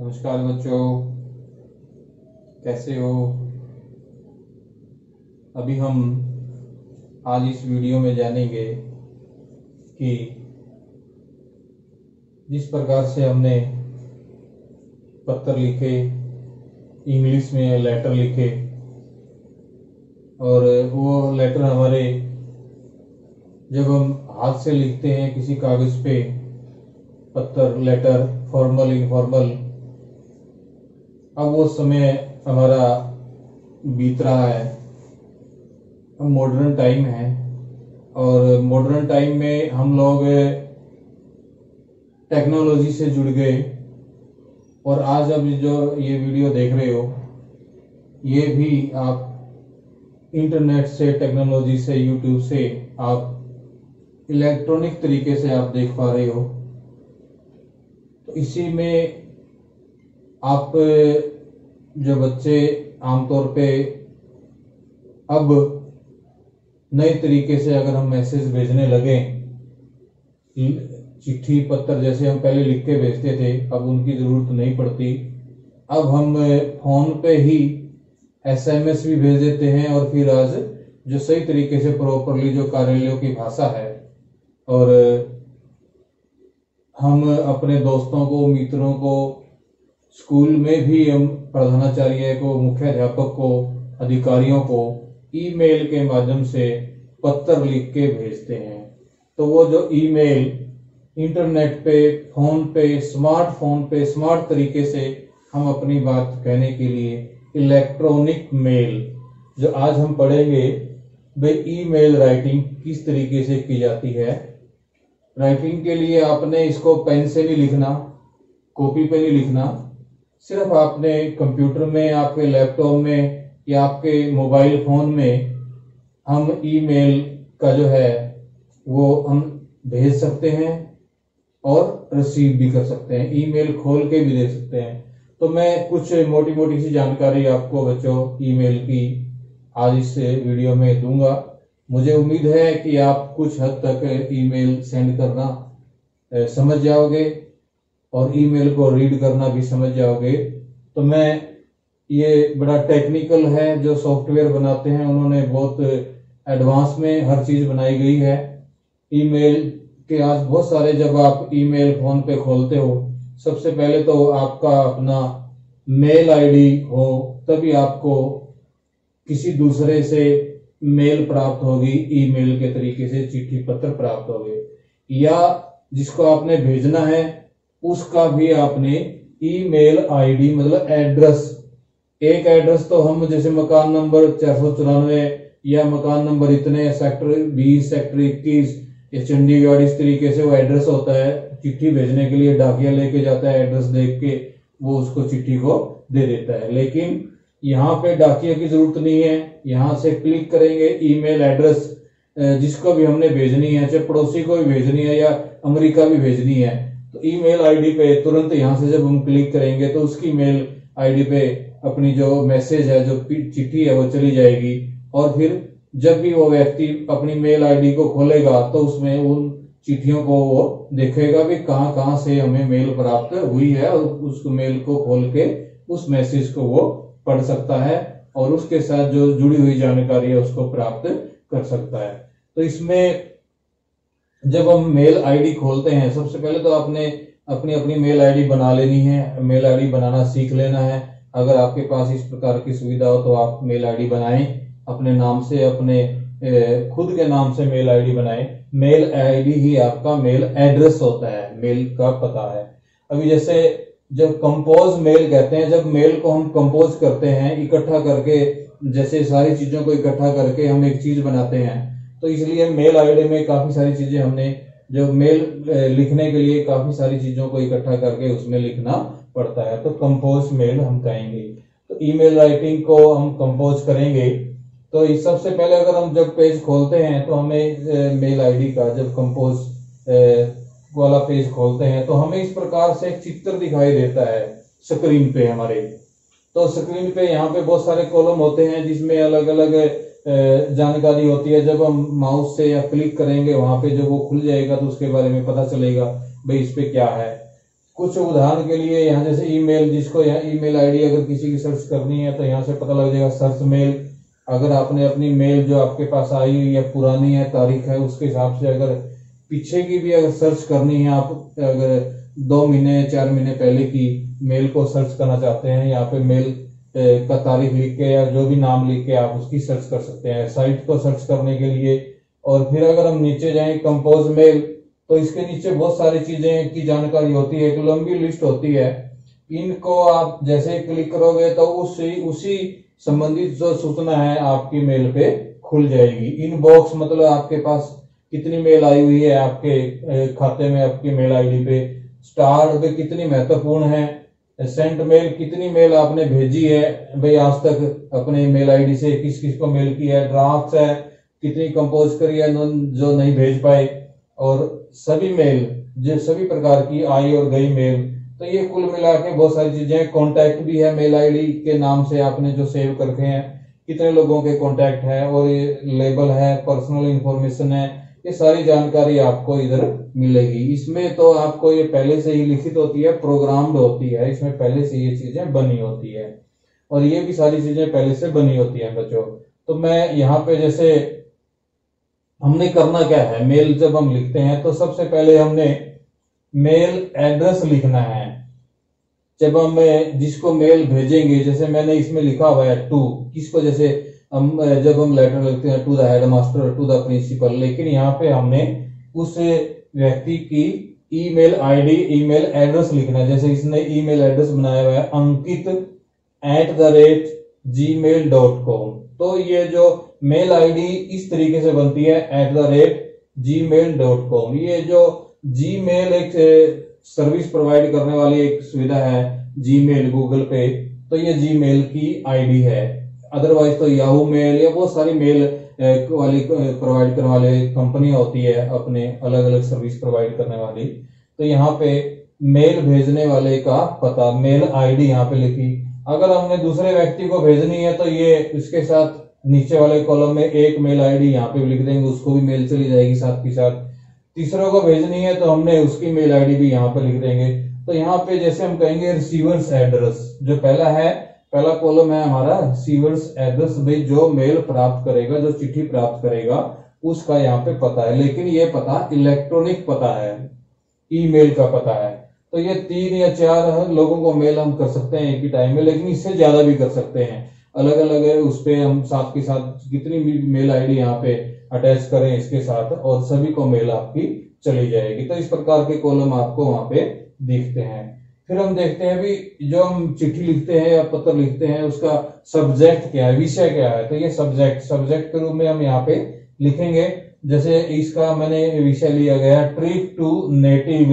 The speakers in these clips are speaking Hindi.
नमस्कार बच्चों, कैसे हो। अभी हम आज इस वीडियो में जानेंगे कि जिस प्रकार से हमने पत्र लिखे, इंग्लिश में लेटर लिखे और वो लेटर हमारे जब हम हाथ से लिखते हैं किसी कागज पे, पत्र लेटर फॉर्मल इनफॉर्मल, अब वो समय हमारा बीत रहा है। अब मॉडर्न टाइम है और मॉडर्न टाइम में हम लोग टेक्नोलॉजी से जुड़ गए और आज अब जो ये वीडियो देख रहे हो ये भी आप इंटरनेट से, टेक्नोलॉजी से, यूट्यूब से आप इलेक्ट्रॉनिक तरीके से आप देख पा रहे हो। तो इसी में आप जो बच्चे आमतौर पे अब नए तरीके से अगर हम मैसेज भेजने लगे, चिट्ठी पत्र जैसे हम पहले लिख के भेजते थे, अब उनकी जरूरत नहीं पड़ती। अब हम फोन पे ही एसएमएस भी भेज देते हैं और फिर आज जो सही तरीके से प्रॉपरली जो कार्यालयों की भाषा है, और हम अपने दोस्तों को, मित्रों को, स्कूल में भी हम प्रधानाचार्य को, मुख्याध्यापक को, अधिकारियों को ईमेल के माध्यम से पत्र लिख के भेजते हैं। तो वो जो ईमेल इंटरनेट पे, फोन पे, स्मार्टफोन पे स्मार्ट तरीके से हम अपनी बात कहने के लिए इलेक्ट्रॉनिक मेल, जो आज हम पढ़ेंगे भाई ईमेल राइटिंग किस तरीके से की जाती है। राइटिंग के लिए आपने इसको पेन से नहीं लिखना, कॉपी पे नहीं लिखना, सिर्फ आपने कंप्यूटर में, आपके लैपटॉप में या आपके मोबाइल फोन में हम ईमेल का जो है वो हम भेज सकते हैं और रिसीव भी कर सकते हैं, ईमेल खोल के भी दे सकते हैं। तो मैं कुछ मोटी मोटी सी जानकारी आपको बच्चों ईमेल की आज इस वीडियो में दूंगा। मुझे उम्मीद है कि आप कुछ हद तक ईमेल सेंड करना समझ जाओगे और ईमेल को रीड करना भी समझ जाओगे। तो मैं, ये बड़ा टेक्निकल है, जो सॉफ्टवेयर बनाते हैं उन्होंने बहुत एडवांस में हर चीज बनाई गई है। ईमेल के आज बहुत सारे, जब आप ईमेल फोन पे खोलते हो, सबसे पहले तो आपका अपना मेल आईडी हो, तभी आपको किसी दूसरे से मेल प्राप्त होगी, ईमेल के तरीके से चिट्ठी पत्र प्राप्त होंगे, या जिसको आपने भेजना है उसका भी आपने ईमेल आईडी मतलब एड्रेस, एक एड्रेस तो हम जैसे मकान नंबर 494 या मकान नंबर इतने, सेक्टर 20, सेक्टर 21 या चंडीगढ़, इस तरीके से वो एड्रेस होता है। चिट्ठी भेजने के लिए डाकिया लेके जाता है, एड्रेस देख के वो उसको चिट्ठी को दे देता है। लेकिन यहाँ पे डाकिया की जरूरत नहीं है, यहाँ से क्लिक करेंगे ईमेल एड्रेस जिसको भी हमने भेजनी है, चाहे पड़ोसी को भी भेजनी है या अमेरिका भी भेजनी है, तो ईमेल आईडी पे तुरंत यहाँ से जब हम क्लिक करेंगे तो उसकी मेल आईडी पे अपनी जो मैसेज है, जो चिट्ठी है, वो चली जाएगी। और फिर जब भी वो व्यक्ति अपनी मेल आईडी को खोलेगा तो उसमें उन चिट्ठियों को वो देखेगा भी कहाँ कहाँ से हमें मेल प्राप्त हुई है, और उस मेल को खोल के उस मैसेज को वो पढ़ सकता है और उसके साथ जो जुड़ी हुई जानकारी है उसको प्राप्त कर सकता है। तो इसमें जब हम मेल आईडी खोलते हैं, सबसे पहले तो आपने अपनी अपनी मेल आईडी बना लेनी है, मेल आईडी बनाना सीख लेना है। अगर आपके पास इस प्रकार की सुविधा हो तो आप मेल आईडी बनाएं, अपने नाम से, अपने खुद के नाम से मेल आईडी बनाएं। मेल आईडी ही आपका मेल एड्रेस होता है, मेल का पता है। अभी जैसे जब कंपोज मेल कहते हैं, जब मेल को हम कंपोज करते हैं, इकट्ठा करके, जैसे सारी चीजों को इकट्ठा करके हम एक चीज बनाते हैं, तो इसलिए मेल आईडी में काफी सारी चीजें हमने, जो मेल लिखने के लिए काफी सारी चीजों को इकट्ठा करके उसमें लिखना पड़ता है, तो कंपोज मेल हम कहेंगे। तो ईमेल राइटिंग को हम कंपोज करेंगे। तो इस सबसे पहले अगर हम जब पेज खोलते हैं तो हमें मेल आईडी का जब कंपोज वाला पेज खोलते हैं तो हमें इस प्रकार से एक चित्र दिखाई देता है स्क्रीन पे हमारे। तो स्क्रीन पे यहाँ पे बहुत सारे कॉलम होते हैं जिसमें अलग अलग जानकारी होती है। जब हम माउस से या क्लिक करेंगे वहां पे जब वो खुल जाएगा तो उसके बारे में पता चलेगा भाई इस पे क्या है। कुछ उदाहरण के लिए यहाँ जैसे ईमेल, जिसको यहाँ ईमेल आईडी अगर किसी की सर्च करनी है तो यहाँ से पता लग जाएगा सर्च मेल। अगर आपने अपनी मेल जो आपके पास आई हुई है पुरानी है, तारीख है, उसके हिसाब से अगर पीछे की भी अगर सर्च करनी है, आप अगर 2 महीने 4 महीने पहले की मेल को सर्च करना चाहते हैं, यहाँ पे मेल का तारीख लिख के या जो भी नाम लिख के आप उसकी सर्च कर सकते हैं साइट को सर्च करने के लिए। और फिर अगर हम नीचे जाएं कंपोज मेल, तो इसके नीचे बहुत सारी चीजें की जानकारी होती है, एक लंबी लिस्ट होती है। इनको आप जैसे क्लिक करोगे तो उसी संबंधित जो सूचना है आपकी मेल पे खुल जाएगी। इनबॉक्स मतलब आपके पास कितनी मेल आई हुई है आपके खाते में, आपकी मेल आईडी पे। स्टार पे कितनी महत्वपूर्ण है। सेंट मेल, कितनी मेल आपने भेजी है भाई आज तक अपने मेल आईडी से, किस किस को मेल की है। ड्राफ्ट है, कितनी कंपोज करी है जो नहीं भेज पाए। और सभी मेल, जो सभी प्रकार की आई और गई मेल, तो ये कुल मिला के बहुत सारी चीजें। कॉन्टैक्ट भी है, मेल आईडी के नाम से आपने जो सेव करके हैं, कितने लोगों के कॉन्टैक्ट है। और ये लेबल है, पर्सनल इंफॉर्मेशन है, ये सारी जानकारी आपको इधर मिलेगी। इसमें तो आपको ये पहले से ही लिखित होती है, प्रोग्राम्ड होती है, इसमें पहले से ये चीजें बनी होती है और ये भी सारी चीजें पहले से बनी होती है बच्चों। तो मैं यहाँ पे जैसे हमने करना क्या है, मेल जब हम लिखते हैं तो सबसे पहले हमने मेल एड्रेस लिखना है। जब हम जिसको मेल भेजेंगे, जैसे मैंने इसमें लिखा हुआ है टू, किसको, जैसे जब हम लेटर लिखते हैं to the headmaster, to the principal, लेकिन यहाँ पे हमने उस व्यक्ति की ईमेल आईडी, ईमेल एड्रेस लिखना है। जैसे इसने ईमेल एड्रेस बनाया हुआ है ankit@gmail.com, तो ये जो मेल आईडी इस तरीके से बनती है @gmail.com। ये जो जीमेल एक सर्विस प्रोवाइड करने वाली एक सुविधा है जीमेल गूगल पे, तो ये जीमेल की आईडी है। अदरवाइज तो याहू मेल या बहुत सारी मेल वाली प्रोवाइड करने वाले कंपनी होती है अपने अलग अलग सर्विस प्रोवाइड करने वाली। तो यहाँ पे मेल भेजने वाले का पता, मेल आईडी यहाँ पे लिखी। अगर हमने दूसरे व्यक्ति को भेजनी है तो ये इसके साथ नीचे वाले कॉलम में एक मेल आईडी यहाँ पे लिख देंगे, उसको भी मेल चली जाएगी साथ के साथ। तीसरों को भेजनी है तो हमने उसकी मेल आईडी भी यहाँ पे लिख देंगे। तो यहाँ पे जैसे हम कहेंगे रिसीवर्स एड्रेस, जो पहला कॉलम है हमारा रिसीवर्स एड्रेस, भाई जो मेल प्राप्त करेगा, जो चिट्ठी प्राप्त करेगा उसका यहाँ पे पता है। लेकिन ये पता इलेक्ट्रॉनिक पता है, ईमेल का पता है। तो ये 3 या 4 लोगों को मेल हम कर सकते हैं एक ही टाइम में, लेकिन इससे ज्यादा भी कर सकते हैं। अलग अलग है उस पे हम साथ के साथ कितनी भी मेल आईडी यहाँ पे अटैच करें इसके साथ, और सभी को मेल आपकी चली जाएगी। तो इस प्रकार के कॉलम आपको वहां पे दिखते हैं। फिर हम देखते हैं भी जो हम चिट्ठी लिखते हैं या पत्र लिखते हैं उसका सब्जेक्ट क्या है, विषय क्या है। तो ये सब्जेक्ट के रूप में हम यहाँ पे लिखेंगे। जैसे इसका मैंने विषय लिया गया ट्रिप टू नेटिव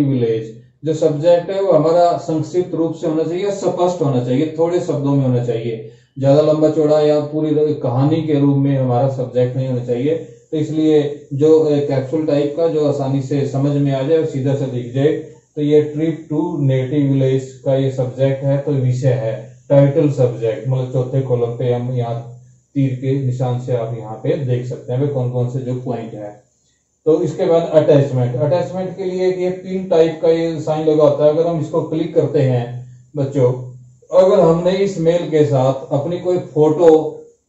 विलेज। जो सब्जेक्ट है वो हमारा संक्षिप्त रूप से होना चाहिए, स्पष्ट होना चाहिए, थोड़े शब्दों में होना चाहिए, ज्यादा लंबा चौड़ा या पूरी कहानी के रूप में हमारा सब्जेक्ट नहीं होना चाहिए। तो इसलिए जो कैप्सूल टाइप का, जो आसानी से समझ में आ जाए और सीधा से लिख जाए, तो ये ट्रिप टू नेटिव विलेज का ये सब्जेक्ट है। तो विषय है टाइटल सब्जेक्ट, मतलब चौथे कॉलम पे हम यहाँ तीर के निशान से आप यहाँ पे देख सकते हैं कौन कौन से जो पॉइंट है। तो इसके बाद अटैचमेंट के लिए ये पिन टाइप का ये साइन लगा होता है। अगर हम इसको क्लिक करते हैं बच्चों, अगर हमने इस मेल के साथ अपनी कोई फोटो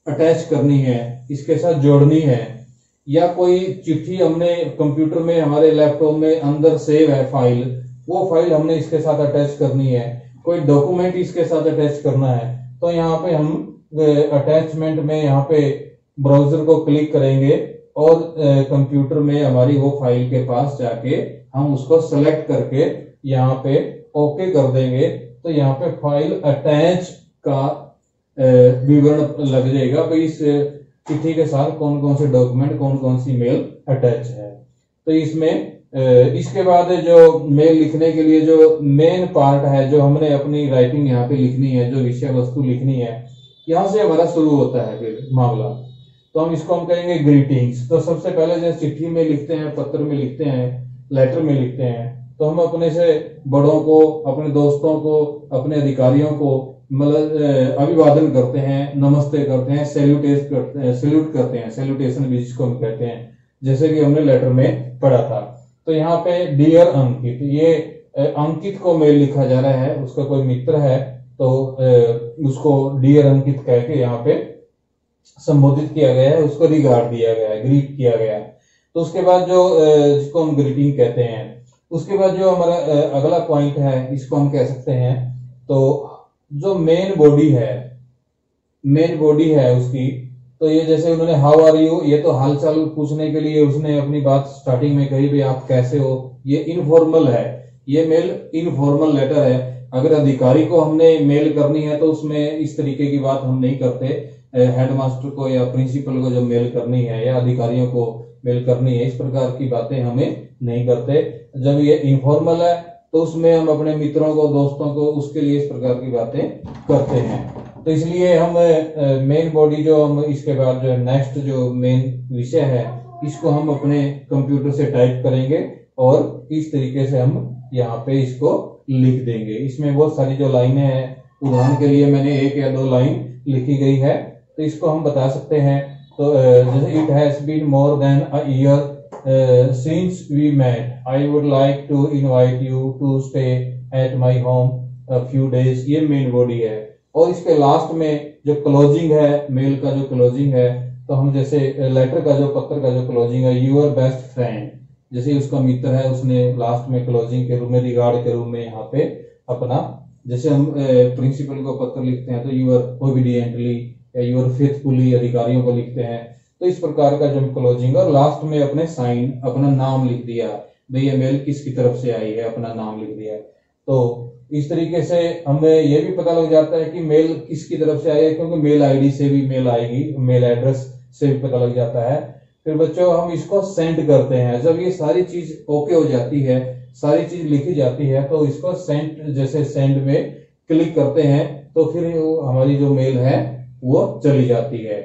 अटैच करनी है, इसके साथ जोड़नी है, या कोई चिट्ठी हमने कंप्यूटर में हमारे लैपटॉप में अंदर सेव है फाइल, वो फाइल हमने इसके साथ अटैच करनी है, कोई डॉक्यूमेंट इसके साथ अटैच करना है, तो यहाँ पे हम अटैचमेंट में यहाँ पे ब्राउजर को क्लिक करेंगे और कंप्यूटर में हमारी वो फाइल के पास जाके हम उसको सेलेक्ट करके यहाँ पे ओके कर देंगे। तो यहाँ पे फाइल अटैच का विवरण लग जाएगा भाई इस चिट्ठी के साथ कौन कौन से डॉक्यूमेंट, कौन कौन सी मेल अटैच है। तो इसमें इसके बाद जो मेल लिखने के लिए जो मेन पार्ट है, जो हमने अपनी राइटिंग यहाँ पे लिखनी है, जो विषय वस्तु लिखनी है, यहाँ से हमारा शुरू होता है फिर मामला। तो हम इसको हम कहेंगे ग्रीटिंग्स। तो सबसे पहले जैसे चिट्ठी में लिखते हैं, पत्र में लिखते हैं, लेटर में लिखते हैं, तो हम अपने से बड़ों को, अपने दोस्तों को, अपने अधिकारियों को मतलब अभिवादन करते हैं, नमस्ते करते हैं, सैल्यूट करते हैं, सैल्यूटेशन भी जिसको हम कहते हैं, जैसे कि हमने लेटर में पढ़ा था। तो यहाँ पे डियर अंकित, ये अंकित को मेल लिखा जा रहा है, उसका कोई मित्र है तो उसको डियर अंकित कह के यहाँ पे संबोधित किया गया है, उसको रिगार्ड दिया गया है, ग्रीट किया गया है। तो उसके बाद जो जिसको हम ग्रीटिंग कहते हैं, उसके बाद जो हमारा अगला पॉइंट है, इसको हम कह सकते हैं तो जो मेन बॉडी है उसकी, तो ये जैसे उन्होंने हाउ आर यू, ये तो हालचाल पूछने के लिए उसने अपनी बात स्टार्टिंग में कही भी आप कैसे हो, ये इनफॉर्मल है, ये मेल इनफॉर्मल लेटर है। अगर अधिकारी को हमने मेल करनी है तो उसमें इस तरीके की बात हम नहीं करते। हेडमास्टर को या प्रिंसिपल को जब मेल करनी है या अधिकारियों को मेल करनी है, इस प्रकार की बातें हमें नहीं करते। जब ये इनफॉर्मल है तो उसमें हम अपने मित्रों को, दोस्तों को, उसके लिए इस प्रकार की बातें करते हैं। तो इसलिए हम मेन बॉडी जो हम इसके बाद जो नेक्स्ट जो मेन विषय है, इसको हम अपने कंप्यूटर से टाइप करेंगे और इस तरीके से हम यहाँ पे इसको लिख देंगे। इसमें बहुत सारी जो लाइनें हैं, उदाहरण के लिए मैंने 1 या 2 लाइन लिखी गई है, तो इसको हम बता सकते हैं। तो जैसे it has been more than a year since we met, I would like to invite you to stay at my home a few days, ये मेन बॉडी है। और इसके लास्ट में जो क्लोजिंग है, मेल का जो क्लोजिंग है, तो हम जैसे लेटर का जो, पत्र का जो क्लोजिंग है, यूर बेस्ट फ्रेंड, जैसे उसका मित्र है, उसने लास्ट में क्लोजिंग के रूप में, रिगार्ड के रूप में यहाँ पे अपना, जैसे हम प्रिंसिपल को पत्र लिखते हैं तो यूर ओबीडियंटली या यूर फेथफुली अधिकारियों को लिखते हैं, तो इस प्रकार का जो क्लोजिंग, और लास्ट में अपने साइन, अपना नाम लिख दिया, भाई ये मेल किसकी तरफ से आई है, अपना नाम लिख दिया। तो इस तरीके से हमें यह भी पता लग जाता है कि मेल किसकी तरफ से आई है, क्योंकि मेल आईडी से भी मेल आएगी, मेल एड्रेस से भी पता लग जाता है। फिर बच्चों हम इसको सेंड करते हैं, जब ये सारी चीज ओके हो जाती है, सारी चीज लिखी जाती है, तो इसको सेंड, जैसे सेंड में क्लिक करते हैं तो फिर हमारी जो मेल है वो चली जाती है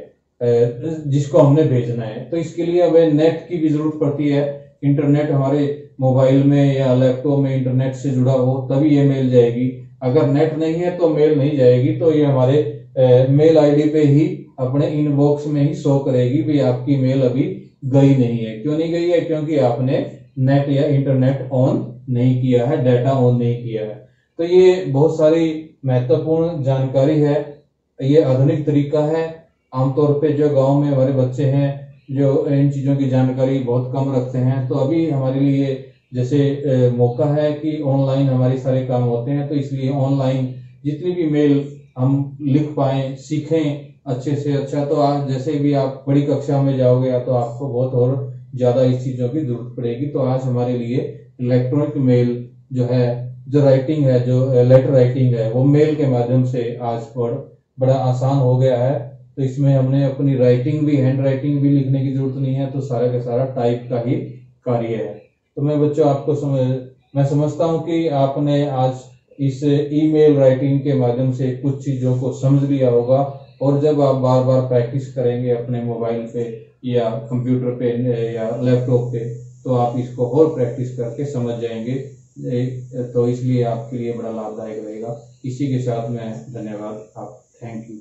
जिसको हमने भेजना है। तो इसके लिए हमें नेट की भी जरूरत पड़ती है, इंटरनेट हमारे मोबाइल में या लैपटॉप में इंटरनेट से जुड़ा हो तभी ये मेल जाएगी। अगर नेट नहीं है तो मेल नहीं जाएगी, तो ये हमारे मेल आईडी पे ही, अपने इनबॉक्स में ही शो करेगी भी आपकी मेल अभी गई नहीं है। क्यों नहीं गई है? क्योंकि आपने नेट या इंटरनेट ऑन नहीं किया है, डाटा ऑन नहीं किया है। तो ये बहुत सारी महत्वपूर्ण जानकारी है, ये आधुनिक तरीका है। आमतौर पे जो गांव में हमारे बच्चे हैं जो इन चीजों की जानकारी बहुत कम रखते हैं, तो अभी हमारे लिए जैसे मौका है कि ऑनलाइन हमारे सारे काम होते हैं, तो इसलिए ऑनलाइन जितनी भी मेल हम लिख पाए, सीखें अच्छे से अच्छा। तो आज जैसे भी आप बड़ी कक्षा में जाओगे तो आपको बहुत और ज्यादा इस चीजों की जरूरत पड़ेगी। तो आज हमारे लिए इलेक्ट्रॉनिक मेल जो है, जो राइटिंग है, जो लेटर राइटिंग है, वो मेल के माध्यम से आज बड़ा आसान हो गया है। तो इसमें हमने अपनी राइटिंग भी, हैंड राइटिंग भी लिखने की जरूरत नहीं है, तो सारा का सारा टाइप का ही कार्य है। तो मैं बच्चों आपको मैं समझता हूं कि आपने आज इस ईमेल राइटिंग के माध्यम से कुछ चीजों को समझ लिया होगा, और जब आप बार बार प्रैक्टिस करेंगे अपने मोबाइल पे या कंप्यूटर पे या लैपटॉप पे, तो आप इसको और प्रैक्टिस करके समझ जाएंगे। तो इसलिए आपके लिए बड़ा लाभदायक रहेगा। इसी के साथ मैं धन्यवाद, आप थैंक यू।